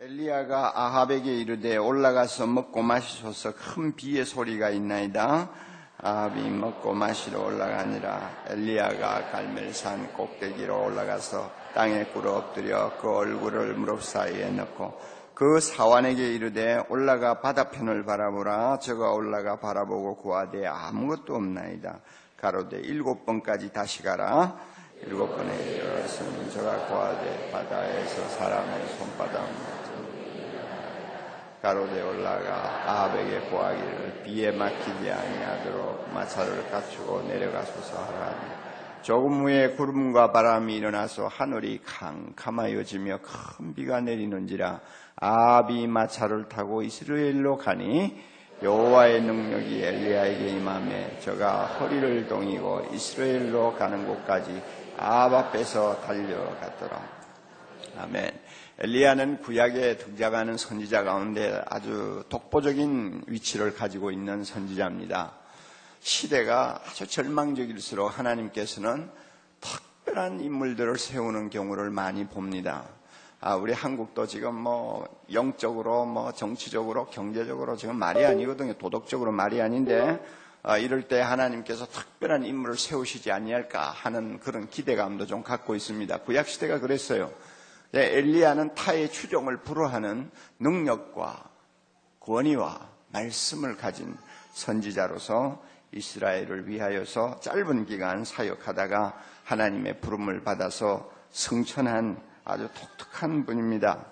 엘리야가 아합에게 이르되 올라가서 먹고 마시소서. 큰 비의 소리가 있나이다. 아합이 먹고 마시러 올라가니라. 엘리야가 갈멜산 꼭대기로 올라가서 땅에 꿇어 엎드려 그 얼굴을 무릎 사이에 넣고 그 사환에게 이르되 올라가 바다편을 바라보라. 저가 올라가 바라보고 구하되 아무것도 없나이다. 가로되 7번까지 다시 가라. 7번에 이르렀으니 저가 구하되 바다에서 사람의 손바닥 가로되 올라가 아합에게 구하기를 비에 막히지 아니하도록 마차를 갖추고 내려가소서 하라니. 조금 후에 구름과 바람이 일어나서 하늘이 캄캄하여지며 큰 비가 내리는지라. 아합이 마차를 타고 이스라엘로 가니 여호와의 능력이 엘리야에게 임하매 저가 허리를 동이고 이스라엘로 가는 곳까지 아합 앞에서 달려갔더라. 아멘. 엘리야는 구약에 등장하는 선지자 가운데 아주 독보적인 위치를 가지고 있는 선지자입니다. 시대가 아주 절망적일수록 하나님께서는 특별한 인물들을 세우는 경우를 많이 봅니다. 우리 한국도 지금 영적으로 정치적으로 경제적으로 지금 말이 아니거든요. 도덕적으로 말이 아닌데 이럴 때 하나님께서 특별한 인물을 세우시지 아니할까 하는 그런 기대감도 좀 갖고 있습니다. 구약 시대가 그랬어요. 엘리야는 타의 추종을 불허하는 능력과 권위와 말씀을 가진 선지자로서 이스라엘을 위하여서 짧은 기간 사역하다가 하나님의 부름을 받아서 승천한 아주 독특한 분입니다.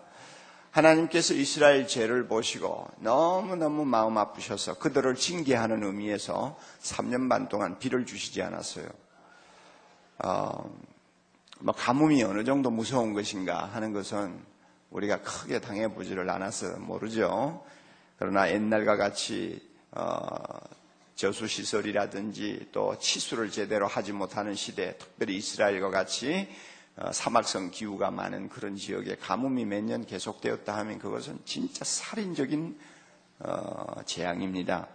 하나님께서 이스라엘 죄를 보시고 너무너무 마음 아프셔서 그들을 징계하는 의미에서 3년 반 동안 비를 주시지 않았어요. 가뭄이 어느 정도 무서운 것인가 하는 것은 우리가 크게 당해보지를 않아서 모르죠. 그러나 옛날과 같이 저수시설이라든지 또 치수를 제대로 하지 못하는 시대, 특별히 이스라엘과 같이 사막성 기후가 많은 그런 지역에 가뭄이 몇 년 계속되었다 하면 그것은 진짜 살인적인 재앙입니다.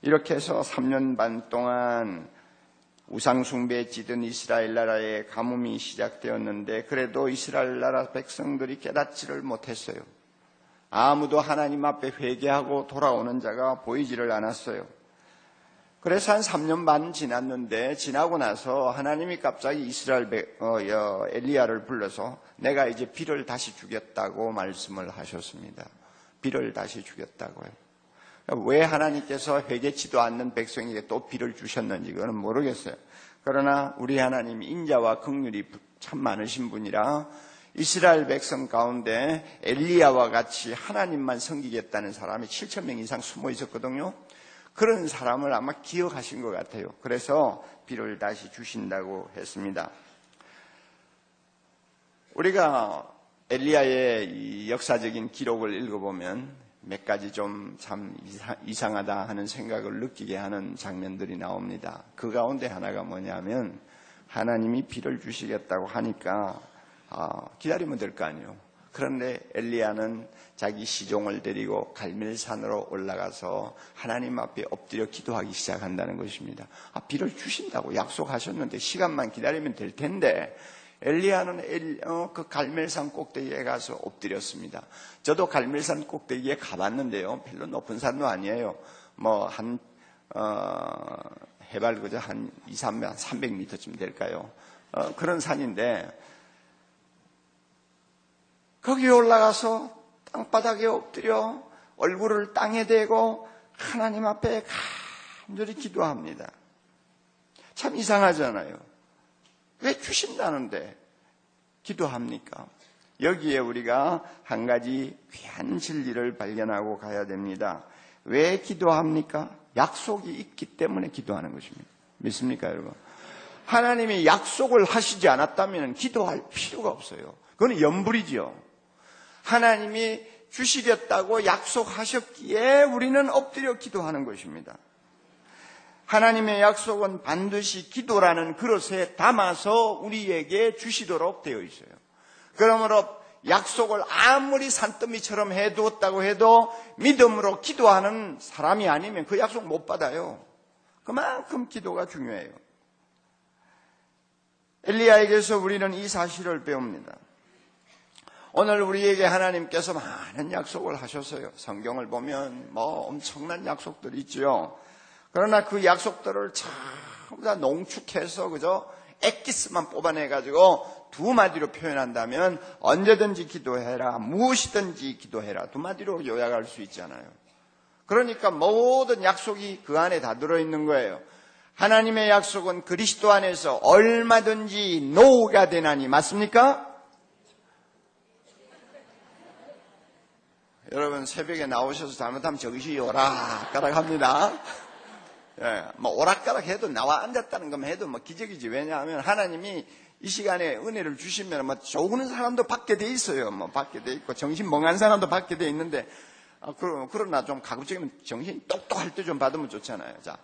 이렇게 해서 3년 반 동안 우상숭배에 찌든 이스라엘 나라에 가뭄이 시작되었는데 그래도 이스라엘 나라 백성들이 깨닫지를 못했어요. 아무도 하나님 앞에 회개하고 돌아오는 자가 보이지를 않았어요. 그래서 한 3년 반 지났는데 지나고 나서 하나님이 갑자기 이스라엘 엘리야를 불러서 내가 이제 비를 다시 주겠다고 말씀을 하셨습니다. 비를 다시 주겠다고요. 왜 하나님께서 회개치도 않는 백성에게 또 비를 주셨는지 그거는 모르겠어요. 그러나 우리 하나님이 인자와 긍휼이 참 많으신 분이라 이스라엘 백성 가운데 엘리야와 같이 하나님만 섬기겠다는 사람이 7,000명 이상 숨어 있었거든요. 그런 사람을 아마 기억하신 것 같아요. 그래서 비를 다시 주신다고 했습니다. 우리가 엘리야의 이 역사적인 기록을 읽어보면 몇 가지 좀 참 이상하다 하는 생각을 느끼게 하는 장면들이 나옵니다. 그 가운데 하나가 뭐냐면 하나님이 비를 주시겠다고 하니까 기다리면 될 거 아니에요. 그런데 엘리야는 자기 시종을 데리고 갈멜산으로 올라가서 하나님 앞에 엎드려 기도하기 시작한다는 것입니다. 비를 주신다고 약속하셨는데 시간만 기다리면 될 텐데 엘리야는 그 갈멜산 꼭대기에 가서 엎드렸습니다. 저도 갈멜산 꼭대기에 가봤는데요. 별로 높은 산도 아니에요. 해발 그저 한 300m쯤 될까요? 그런 산인데 거기에 올라가서 땅바닥에 엎드려 얼굴을 땅에 대고 하나님 앞에 간절히 기도합니다. 참 이상하잖아요. 왜 주신다는데 기도합니까? 여기에 우리가 한 가지 귀한 진리를 발견하고 가야 됩니다. 왜 기도합니까? 약속이 있기 때문에 기도하는 것입니다. 믿습니까, 여러분? 하나님이 약속을 하시지 않았다면 기도할 필요가 없어요. 그건 염불이지요. 하나님이 주시겠다고 약속하셨기에 우리는 엎드려 기도하는 것입니다. 하나님의 약속은 반드시 기도라는 그릇에 담아서 우리에게 주시도록 되어 있어요. 그러므로 약속을 아무리 산더미처럼 해두었다고 해도 믿음으로 기도하는 사람이 아니면 그 약속 못 받아요. 그만큼 기도가 중요해요. 엘리야에게서 우리는 이 사실을 배웁니다. 오늘 우리에게 하나님께서 많은 약속을 하셨어요. 성경을 보면 엄청난 약속들이 있죠. 그러나 그 약속들을 전부 다 농축해서 그저 엑기스만 뽑아내가지고 두 마디로 표현한다면 언제든지 기도해라, 무엇이든지 기도해라, 두 마디로 요약할 수 있잖아요. 그러니까 모든 약속이 그 안에 다 들어있는 거예요. 하나님의 약속은 그리스도 안에서 얼마든지 노가 되나니, 맞습니까? 여러분 새벽에 나오셔서 잘못하면 정신이 오락가락 합니다. 예, 오락가락 해도 나와 앉았다는 것만 해도 기적이지. 왜냐하면 하나님이 이 시간에 은혜를 주시면 좋은 사람도 받게 돼 있어요. 받게 돼 있고 정신 멍한 사람도 받게 돼 있는데, 그러나 좀 가급적이면 정신이 똑똑할 때 좀 받으면 좋잖아요. 자,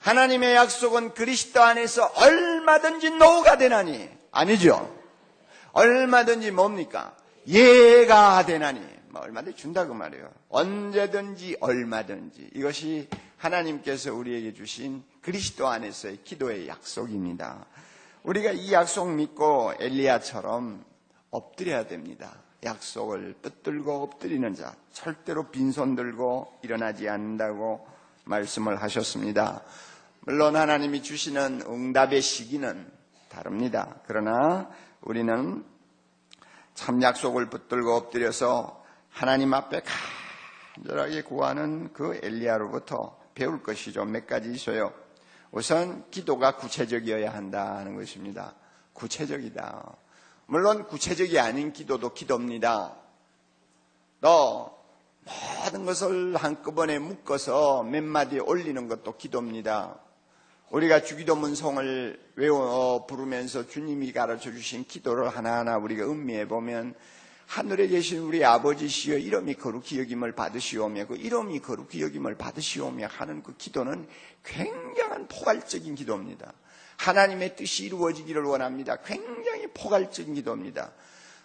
하나님의 약속은 그리스도 안에서 얼마든지 노가 되나니, 아니죠. 얼마든지 뭡니까? 예가 되나니. 얼마든지 준다 그 말이에요. 언제든지 얼마든지. 이것이 하나님께서 우리에게 주신 그리스도 안에서의 기도의 약속입니다. 우리가 이 약속 믿고 엘리야처럼 엎드려야 됩니다. 약속을 붙들고 엎드리는 자, 절대로 빈손 들고 일어나지 않는다고 말씀을 하셨습니다. 물론 하나님이 주시는 응답의 시기는 다릅니다. 그러나 우리는 참 약속을 붙들고 엎드려서 하나님 앞에 간절하게 구하는 그 엘리야로부터 배울 것이 좀 몇 가지 있어요. 우선 기도가 구체적이어야 한다는 것입니다. 구체적이다. 물론 구체적이 아닌 기도도 기도입니다. 또 모든 것을 한꺼번에 묶어서 몇 마디 올리는 것도 기도입니다. 우리가 주기도문송을 부르면서 주님이 가르쳐 주신 기도를 하나하나 우리가 음미해 보면, 하늘에 계신 우리 아버지시여 이름이 거룩히 여김을 받으시오며, 그 이름이 거룩히 여김을 받으시오며 하는 그 기도는 굉장한 포괄적인 기도입니다. 하나님의 뜻이 이루어지기를 원합니다. 굉장히 포괄적인 기도입니다.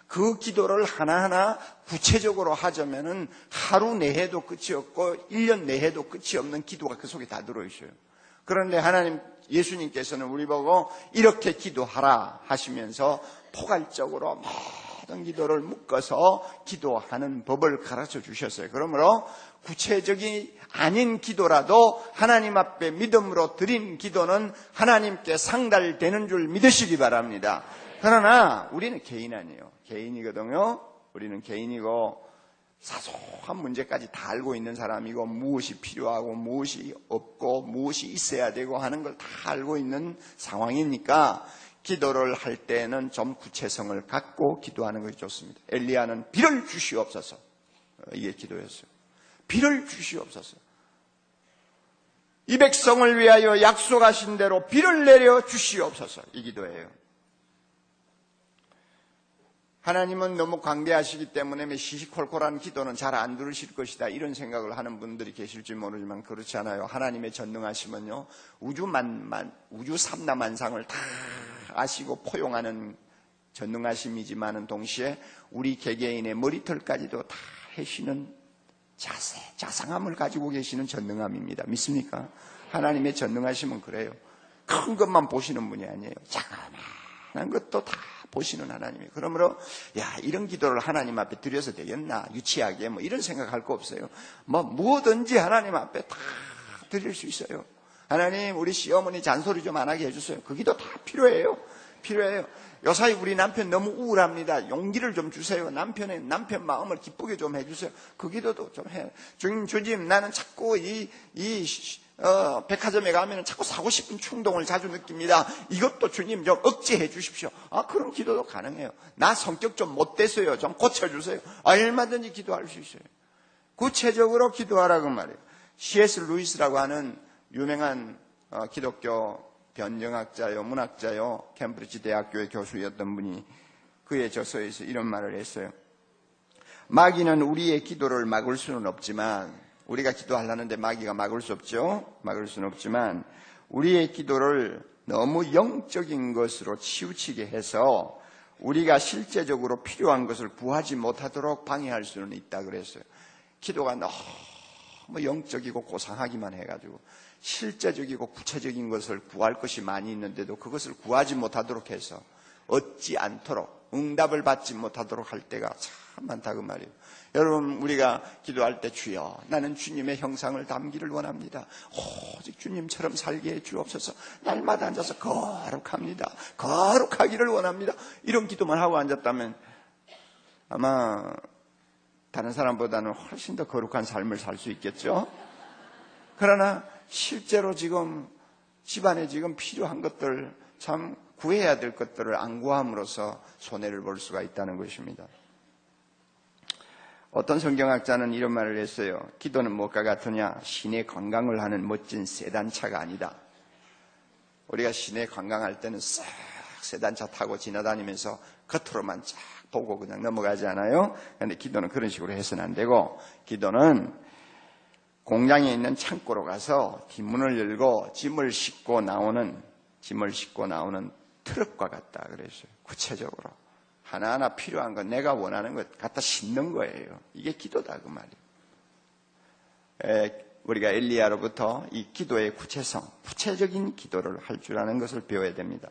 그 기도를 하나하나 구체적으로 하자면은 하루 내해도 끝이 없고 1년 내해도 끝이 없는 기도가 그 속에 다 들어있어요. 그런데 예수님께서는 우리 보고 이렇게 기도하라 하시면서 포괄적으로 모든 기도를 묶어서 기도하는 법을 가르쳐 주셨어요. 그러므로 구체적이 아닌 기도라도 하나님 앞에 믿음으로 드린 기도는 하나님께 상달되는 줄 믿으시기 바랍니다. 그러나 우리는 개인 아니에요. 개인이거든요. 우리는 개인이고 사소한 문제까지 다 알고 있는 사람이고, 무엇이 필요하고 무엇이 없고 무엇이 있어야 되고 하는 걸 다 알고 있는 상황이니까 기도를 할 때는 좀 구체성을 갖고 기도하는 것이 좋습니다. 엘리야는 비를 주시옵소서, 이게 기도였어요. 비를 주시옵소서. 이 백성을 위하여 약속하신 대로 비를 내려 주시옵소서, 이 기도예요. 하나님은 너무 광대하시기 때문에 시시콜콜한 기도는 잘 안 들으실 것이다, 이런 생각을 하는 분들이 계실지 모르지만 그렇지 않아요. 하나님의 전능하심은요, 우주 삼라만상을 다 아시고 포용하는 전능하심이지만은 동시에 우리 개개인의 머리털까지도 다 해시는 자상함을 가지고 계시는 전능함입니다. 믿습니까? 하나님의 전능하심은 그래요. 큰 것만 보시는 분이 아니에요. 작은 것도 다 보시는 하나님이에요. 그러므로 이런 기도를 하나님 앞에 드려서 되겠나, 유치하게 이런 생각할 거 없어요. 뭐든지 하나님 앞에 다 드릴 수 있어요. 하나님, 우리 시어머니 잔소리 좀 안 하게 해주세요. 그 기도 다 필요해요. 요사이 우리 남편 너무 우울합니다. 용기를 좀 주세요. 남편 마음을 기쁘게 좀 해주세요. 그 기도도 좀 해요. 주님, 나는 자꾸 백화점에 가면 자꾸 사고 싶은 충동을 자주 느낍니다. 이것도 주님 좀 억제해 주십시오. 그런 기도도 가능해요. 나 성격 좀 못됐어요. 좀 고쳐주세요. 얼마든지 기도할 수 있어요. 구체적으로 기도하라고 말이에요. C.S. 루이스라고 하는 유명한 기독교 변정학자요, 문학자요, 캠브리지 대학교의 교수였던 분이 그의 저서에서 이런 말을 했어요. 마귀는 우리의 기도를 막을 수는 없지만, 우리가 기도하려는데 마귀가 막을 수 없죠. 막을 수는 없지만 우리의 기도를 너무 영적인 것으로 치우치게 해서 우리가 실제적으로 필요한 것을 구하지 못하도록 방해할 수는 있다 그랬어요. 기도가 너무 영적이고 고상하기만 해가지고 실제적이고 구체적인 것을 구할 것이 많이 있는데도 그것을 구하지 못하도록 해서 얻지 않도록 응답을 받지 못하도록 할 때가 참 많다 그 말이에요. 여러분, 우리가 기도할 때 주여 나는 주님의 형상을 담기를 원합니다. 오직 주님처럼 살게 해 주옵소서. 날마다 앉아서 거룩합니다. 거룩하기를 원합니다. 이런 기도만 하고 앉았다면 아마 다른 사람보다는 훨씬 더 거룩한 삶을 살 수 있겠죠. 그러나 실제로 지금 집안에 지금 필요한 것들, 참 구해야 될 것들을 안 구함으로써 손해를 볼 수가 있다는 것입니다. 어떤 성경학자는 이런 말을 했어요. 기도는 무엇과 같으냐? 시내 관광을 하는 멋진 세단차가 아니다. 우리가 시내 관광할 때는 싹 세단차 타고 지나다니면서 겉으로만 쫙 보고 그냥 넘어가지 않아요? 그런데 기도는 그런 식으로 해서는 안 되고, 기도는 공장에 있는 창고로 가서 뒷문을 열고 짐을 싣고 나오는 트럭과 같다 그랬어요. 구체적으로 하나하나 필요한 것, 내가 원하는 것 갖다 싣는 거예요. 이게 기도다 그 말이에요. 우리가 엘리야로부터 이 기도의 구체적인 기도를 할 줄 아는 것을 배워야 됩니다.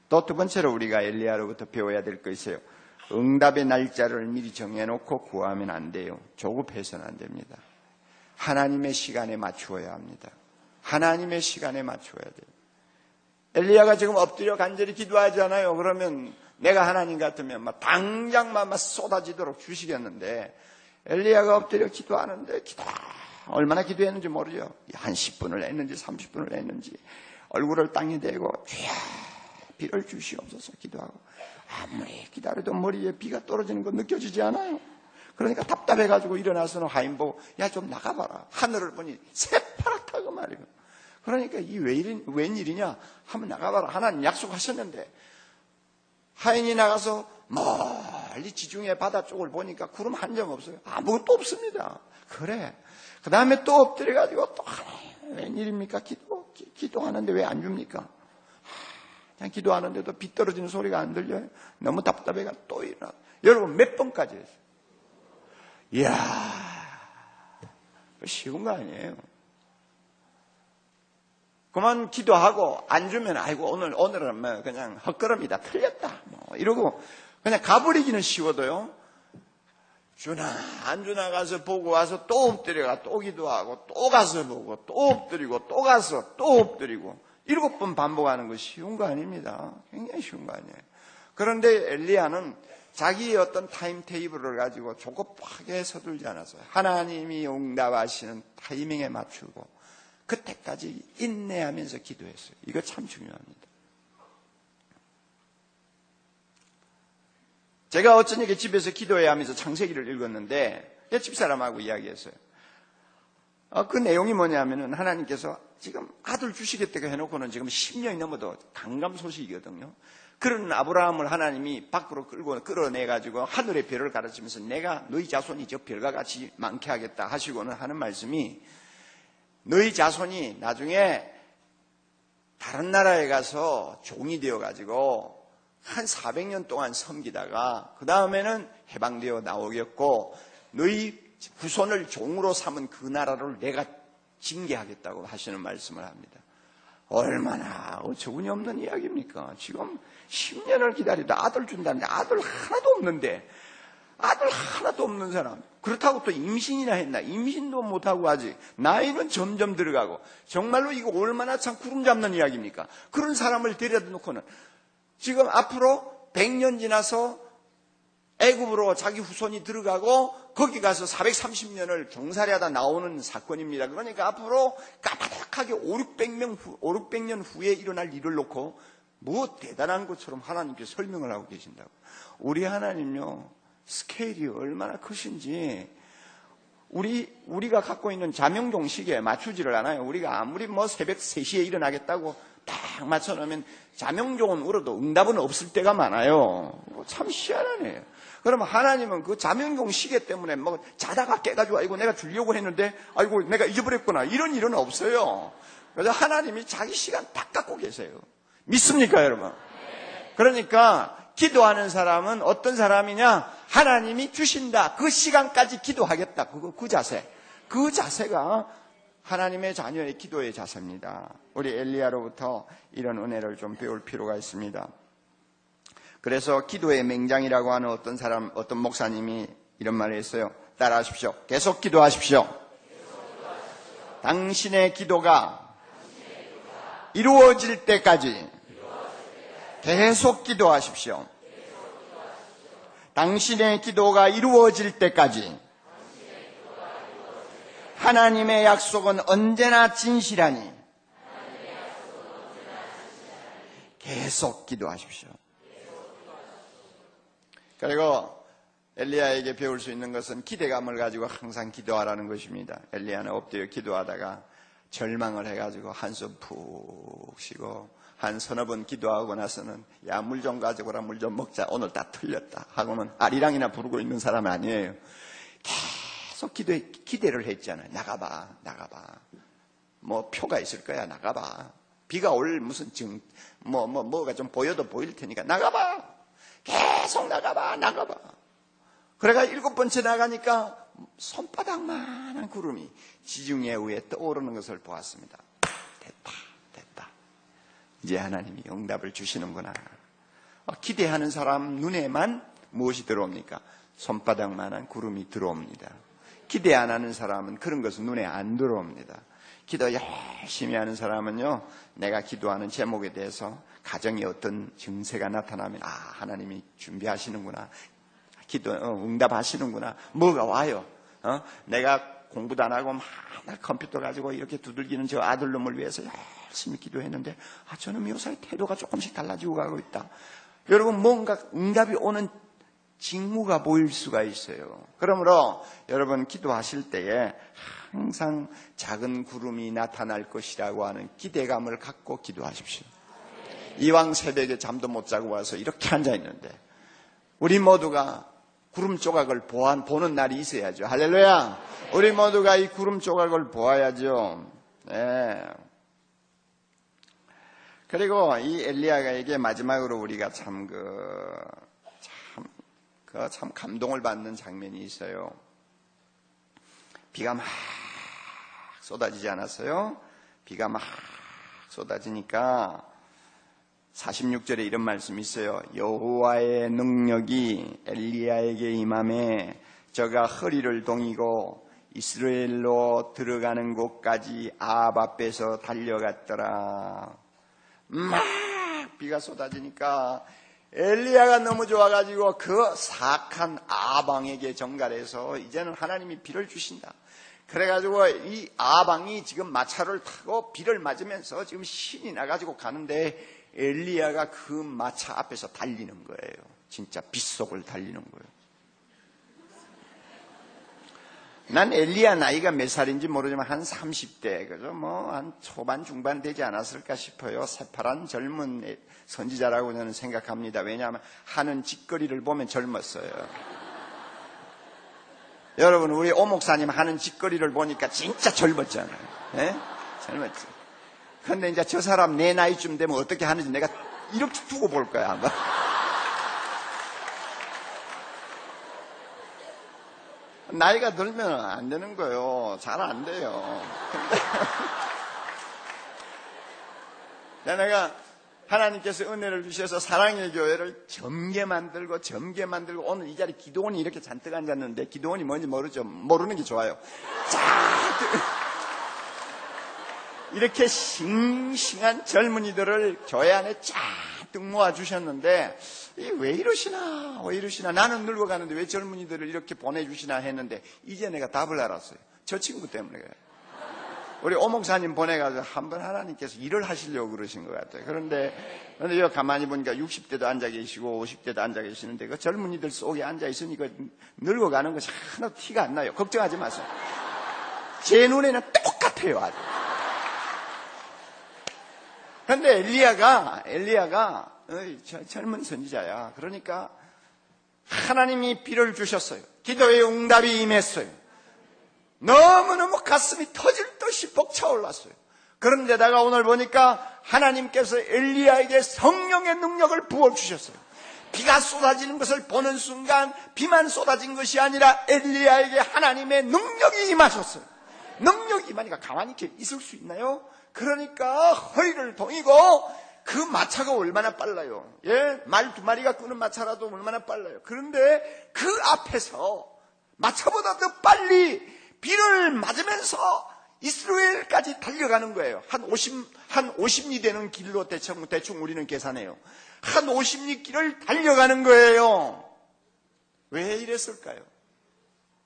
또 두 번째로 우리가 엘리야로부터 배워야 될 거 있어요. 응답의 날짜를 미리 정해놓고 구하면 안 돼요. 조급해서는 안 됩니다. 하나님의 시간에 맞추어야 합니다. 하나님의 시간에 맞추어야 돼요. 엘리야가 지금 엎드려 간절히 기도하잖아요. 그러면 내가 하나님 같으면 당장만 쏟아지도록 주시겠는데, 엘리야가 엎드려 기도하는데 얼마나 기도했는지 모르죠. 한 10분을 했는지 30분을 했는지 얼굴을 땅에 대고 주여 비를 주시옵소서 기도하고, 아무리 기다려도 머리에 비가 떨어지는 거 느껴지지 않아요. 그러니까 답답해가지고 일어나서는 하인 보고 야 좀 나가봐라. 하늘을 보니 새파랗다고 말이에요. 그러니까 이 웬일이냐 한번 나가봐라. 하나님 약속하셨는데, 하인이 나가서 멀리 지중해 바다 쪽을 보니까 구름 한 점 없어요. 아무것도 없습니다. 그래. 그 다음에 또 엎드려가지고 또 웬일입니까? 기도하는데 왜 안 줍니까? 그냥 기도하는데도 비 떨어지는 소리가 안 들려요. 너무 답답해가 또 일어나. 여러분 몇 번까지 했어요? 이야, 쉬운 거 아니에요. 그만 기도하고 안 주면 아이고 오늘은 뭐 그냥 헛걸음이다, 틀렸다 뭐 이러고 그냥 가버리기는 쉬워도요. 주나 안 주나 가서 보고 와서 또 엎드려가 또 기도하고 또 가서 보고 또 엎드리고 또 가서 또 엎드리고 7번 반복하는 거 쉬운 거 아닙니다. 굉장히 쉬운 거 아니에요. 그런데 엘리야는 자기의 어떤 타임테이블을 가지고 조급하게 서둘지 않았어요. 하나님이 응답하시는 타이밍에 맞추고 그때까지 인내하면서 기도했어요. 이거 참 중요합니다. 제가 어쩌니까 집에서 기도해야 하면서 창세기를 읽었는데 집사람하고 이야기했어요. 그 내용이 뭐냐면은 하나님께서 지금 아들 주시겠다고 해놓고는 지금 10년이 넘어도 강감 소식이거든요. 그런 아브라함을 하나님이 밖으로 끌어내가지고 하늘의 별을 가르치면서 내가 너희 자손이 저 별과 같이 많게 하겠다 하시고는 하는 말씀이, 너희 자손이 나중에 다른 나라에 가서 종이 되어가지고 한 400년 동안 섬기다가 그 다음에는 해방되어 나오겠고, 너희 후손을 종으로 삼은 그 나라를 내가 징계하겠다고 하시는 말씀을 합니다. 얼마나 어처구니 없는 이야기입니까? 지금 10년을 기다리다 아들 준다는데 아들 하나도 없는 사람. 그렇다고 또 임신이나 했나? 임신도 못하고 아직 나이는 점점 들어가고, 정말로 이거 얼마나 참 구름 잡는 이야기입니까? 그런 사람을 데려다 놓고는 지금 앞으로 100년 지나서 애굽으로 자기 후손이 들어가고 거기 가서 430년을 종살이하다 나오는 사건입니다. 그러니까 앞으로 까마득하게 500년 후에 일어날 일을 놓고 뭐 대단한 것처럼 하나님께 설명을 하고 계신다고. 우리 하나님요, 스케일이 얼마나 크신지 우리가 갖고 있는 자명종 시계에 맞추지를 않아요. 우리가 아무리 뭐 새벽 3시에 일어나겠다고 딱 맞춰놓으면 자명종은 울어도 응답은 없을 때가 많아요. 참 희한하네요. 그러면 하나님은 그 자명종 시계 때문에 뭐 자다가 깨가지고 아이고 내가 주려고 했는데 아이고 내가 잊어버렸구나 이런 일은 없어요. 그래서 하나님이 자기 시간 딱 갖고 계세요. 믿습니까 여러분? 그러니까 기도하는 사람은 어떤 사람이냐? 하나님이 주신다. 그 시간까지 기도하겠다. 그 자세. 그 자세가 하나님의 자녀의 기도의 자세입니다. 우리 엘리야로부터 이런 은혜를 좀 배울 필요가 있습니다. 그래서 기도의 맹장이라고 하는 어떤 목사님이 이런 말을 했어요. 따라하십시오. 계속 기도하십시오. 당신의 기도가 이루어질 때까지 계속 기도하십시오. 당신의 기도가 이루어질 때까지 하나님의 약속은 언제나 진실하니 계속 기도하십시오. 그리고 엘리야에게 배울 수 있는 것은 기대감을 가지고 항상 기도하라는 것입니다. 엘리야는 엎드려 기도하다가 절망을 해가지고 한숨 푹 쉬고 한 서너 번 기도하고 나서는 야, 물 좀 가져오라, 물 좀 먹자, 오늘 다 틀렸다 하고는 아리랑이나 부르고 있는 사람은 아니에요. 계속 기대를 했잖아요. 나가봐. 뭐 표가 있을 거야. 나가봐. 비가 올 무슨 뭐가 좀 보여도 보일 테니까 나가봐. 계속 나가봐. 그래가 7번째 나가니까 손바닥만한 구름이 지중해 위에 떠오르는 것을 보았습니다. 됐다. 이제 하나님이 응답을 주시는구나. 기대하는 사람 눈에만 무엇이 들어옵니까? 손바닥만한 구름이 들어옵니다. 기대 안 하는 사람은 그런 것은 눈에 안 들어옵니다. 기도 열심히 하는 사람은요, 내가 기도하는 제목에 대해서 가정에 어떤 증세가 나타나면 하나님이 준비하시는구나. 응답하시는구나. 뭐가 와요. 내가 공부도 안 하고 맨날 컴퓨터 가지고 이렇게 두들기는 저 아들놈을 위해서 열심히 기도했는데 저는 요새 태도가 조금씩 달라지고 가고 있다. 여러분, 뭔가 응답이 오는 징후가 보일 수가 있어요. 그러므로 여러분 기도하실 때에 항상 작은 구름이 나타날 것이라고 하는 기대감을 갖고 기도하십시오. 이왕 새벽에 잠도 못 자고 와서 이렇게 앉아있는데 우리 모두가 구름 조각을 보는 날이 있어야죠. 할렐루야. 우리 모두가 이 구름 조각을 보아야죠. 네. 그리고 이 엘리야에게 마지막으로 우리가 참 감동을 받는 장면이 있어요. 비가 막 쏟아지지 않았어요? 비가 막 쏟아지니까 46절에 이런 말씀이 있어요. 여호와의 능력이 엘리야에게 임함에 저가 허리를 동이고 이스라엘로 들어가는 곳까지 아합 앞에서 달려갔더라. 막 비가 쏟아지니까 엘리야가 너무 좋아가지고 그 사악한 아합 왕에게 전갈해서 이제는 하나님이 비를 주신다. 그래가지고 이 아합 왕이 지금 마차를 타고 비를 맞으면서 지금 신이 나가지고 가는데 엘리야가 그 마차 앞에서 달리는 거예요. 진짜 빗속을 달리는 거예요. 난 엘리야 나이가 몇 살인지 모르지만 한 30대, 그죠? 한 초반, 중반 되지 않았을까 싶어요. 새파란 젊은 선지자라고 저는 생각합니다. 왜냐하면 하는 짓거리를 보면 젊었어요. 여러분, 우리 오 목사님 하는 짓거리를 보니까 진짜 젊었잖아요. 네? 젊었지. 근데 이제 저 사람 내 나이쯤 되면 어떻게 하는지 내가 이렇게 두고 볼 거야, 아마. 나이가 들면 안 되는 거예요. 잘 안 돼요. 근데 내가 하나님께서 은혜를 주셔서 사랑의 교회를 젊게 만들고 오늘 이 자리 기도원이 이렇게 잔뜩 앉았는데 기도원이 뭔지 모르는 게 좋아요. 이렇게 싱싱한 젊은이들을 교회 안에 잔뜩 모아주셨는데 왜 이러시나 나는 늙어가는데 왜 젊은이들을 이렇게 보내주시나 했는데 이제 내가 답을 알았어요. 저 친구 때문에 그래요. 우리 오 목사님 보내가지고 한번 하나님께서 일을 하시려고 그러신 것 같아요. 그런데 여기 가만히 보니까 60대도 앉아 계시고 50대도 앉아 계시는데 그 젊은이들 속에 앉아 있으니까 늙어가는 것이 하나도 티가 안 나요. 걱정하지 마세요. 제 눈에는 똑같아요. 아주. 그런데 엘리야가 젊은 선지자야. 그러니까 하나님이 비를 주셨어요. 기도의 응답이 임했어요. 너무너무 가슴이 터질 듯이 벅차올랐어요. 그런데다가 오늘 보니까 하나님께서 엘리야에게 성령의 능력을 부어주셨어요. 비가 쏟아지는 것을 보는 순간 비만 쏟아진 것이 아니라 엘리야에게 하나님의 능력이 임하셨어요. 능력이 임하니까 가만히 이렇게 있을 수 있나요? 그러니까 허리를 동이고 그 마차가 얼마나 빨라요. 예? 말 2마리가 끄는 마차라도 얼마나 빨라요. 그런데 그 앞에서 마차보다 더 빨리 비를 맞으면서 이스라엘까지 달려가는 거예요. 한 50리 되는 길로 대충 우리는 계산해요. 한 50리 길을 달려가는 거예요. 왜 이랬을까요?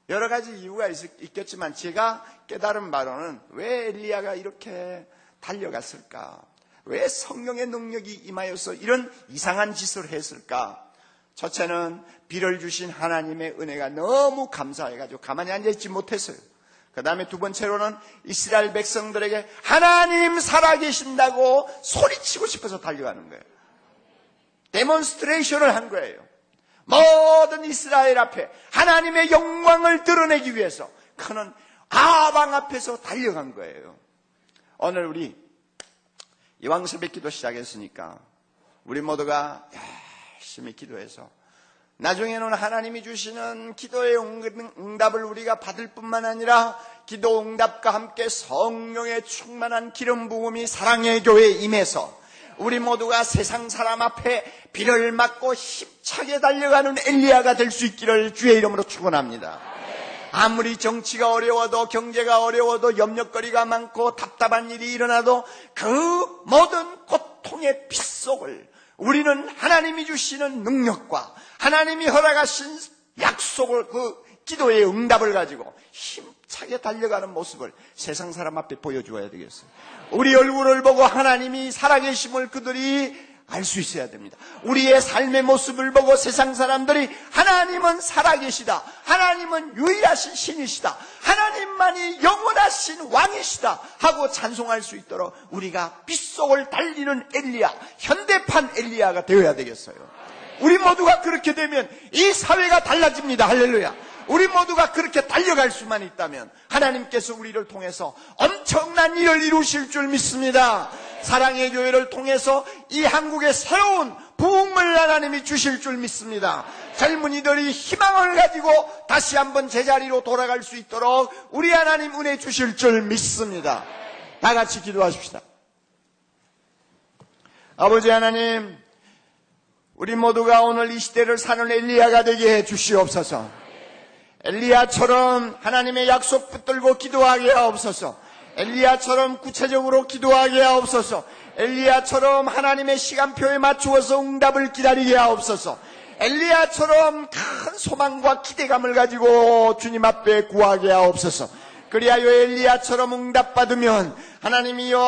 여러 가지 이유가 있겠지만 제가 깨달은 바로는 왜 엘리야가 이렇게 달려갔을까? 왜 성령의 능력이 임하여서 이런 이상한 짓을 했을까? 첫째는 비를 주신 하나님의 은혜가 너무 감사해가지고 가만히 앉아있지 못했어요. 그 다음에 두 번째로는 이스라엘 백성들에게 하나님 살아계신다고 소리치고 싶어서 달려가는 거예요. 데몬스트레이션을 한 거예요. 모든 이스라엘 앞에 하나님의 영광을 드러내기 위해서 그는 아방 앞에서 달려간 거예요. 오늘 우리 이왕새벽 기도 시작했으니까 우리 모두가 열심히 기도해서 나중에는 하나님이 주시는 기도의 응답을 우리가 받을 뿐만 아니라 기도 응답과 함께 성령의 충만한 기름 부음이 사랑의 교회에 임해서 우리 모두가 세상 사람 앞에 비를 맞고 힘차게 달려가는 엘리야가 될 수 있기를 주의 이름으로 축원합니다. 아무리 정치가 어려워도 경제가 어려워도 염려거리가 많고 답답한 일이 일어나도 그 모든 고통의 빗속을 우리는 하나님이 주시는 능력과 하나님이 허락하신 약속을 그 기도의 응답을 가지고 힘차게 달려가는 모습을 세상 사람 앞에 보여주어야 되겠어요. 우리 얼굴을 보고 하나님이 살아계심을 그들이 알 수 있어야 됩니다. 우리의 삶의 모습을 보고 세상 사람들이 하나님은 살아계시다, 하나님은 유일하신 신이시다, 하나님만이 영원하신 왕이시다 하고 찬송할 수 있도록 우리가 빗속을 달리는 엘리야, 현대판 엘리야가 되어야 되겠어요. 우리 모두가 그렇게 되면 이 사회가 달라집니다. 할렐루야. 우리 모두가 그렇게 달려갈 수만 있다면 하나님께서 우리를 통해서 엄청난 일을 이루실 줄 믿습니다. 사랑의 교회를 통해서 이 한국에 새로운 부흥을 하나님이 주실 줄 믿습니다. 젊은이들이 희망을 가지고 다시 한번 제자리로 돌아갈 수 있도록 우리 하나님 은혜 주실 줄 믿습니다. 다 같이 기도하십시다. 아버지 하나님, 우리 모두가 오늘 이 시대를 사는 엘리야가 되게 해 주시옵소서. 엘리야처럼 하나님의 약속 붙들고 기도하게 하옵소서. 엘리야처럼 구체적으로 기도하게 하옵소서. 엘리야처럼 하나님의 시간표에 맞추어서 응답을 기다리게 하옵소서. 엘리야처럼 큰 소망과 기대감을 가지고 주님 앞에 구하게 하옵소서. 그리하여 엘리야처럼 응답받으면 하나님이여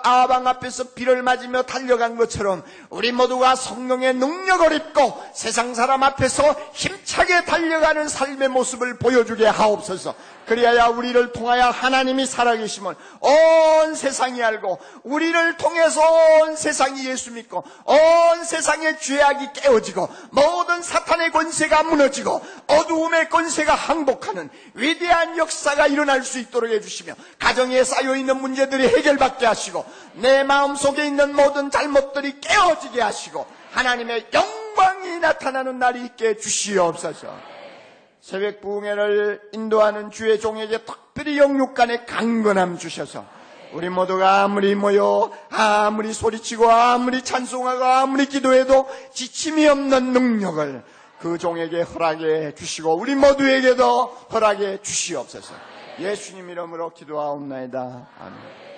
아방 앞에서 비를 맞으며 달려간 것처럼 우리 모두가 성령의 능력을 입고 세상 사람 앞에서 힘차게 달려가는 삶의 모습을 보여주게 하옵소서. 그리하여 우리를 통하여 하나님이 살아계심을 온 세상이 알고 우리를 통해서 온 세상이 예수 믿고 온 세상의 죄악이 깨어지고 모든 사탄의 권세가 무너지고 어두움의 권세가 항복하는 위대한 역사가 일어날 수 있도록 해주시며 가정에 쌓여있는 문제들이 해결받게 하시고 내 마음속에 있는 모든 잘못들이 깨어지게 하시고 하나님의 영광이 나타나는 날이 있게 주시옵소서. 새벽 부흥회를 인도하는 주의 종에게 특별히 영육간의 강건함 주셔서 우리 모두가 아무리 모여 아무리 소리치고 아무리 찬송하고 아무리 기도해도 지침이 없는 능력을 그 종에게 허락해 주시고 우리 모두에게도 허락해 주시옵소서. 예수님 이름으로 기도하옵나이다. 아멘.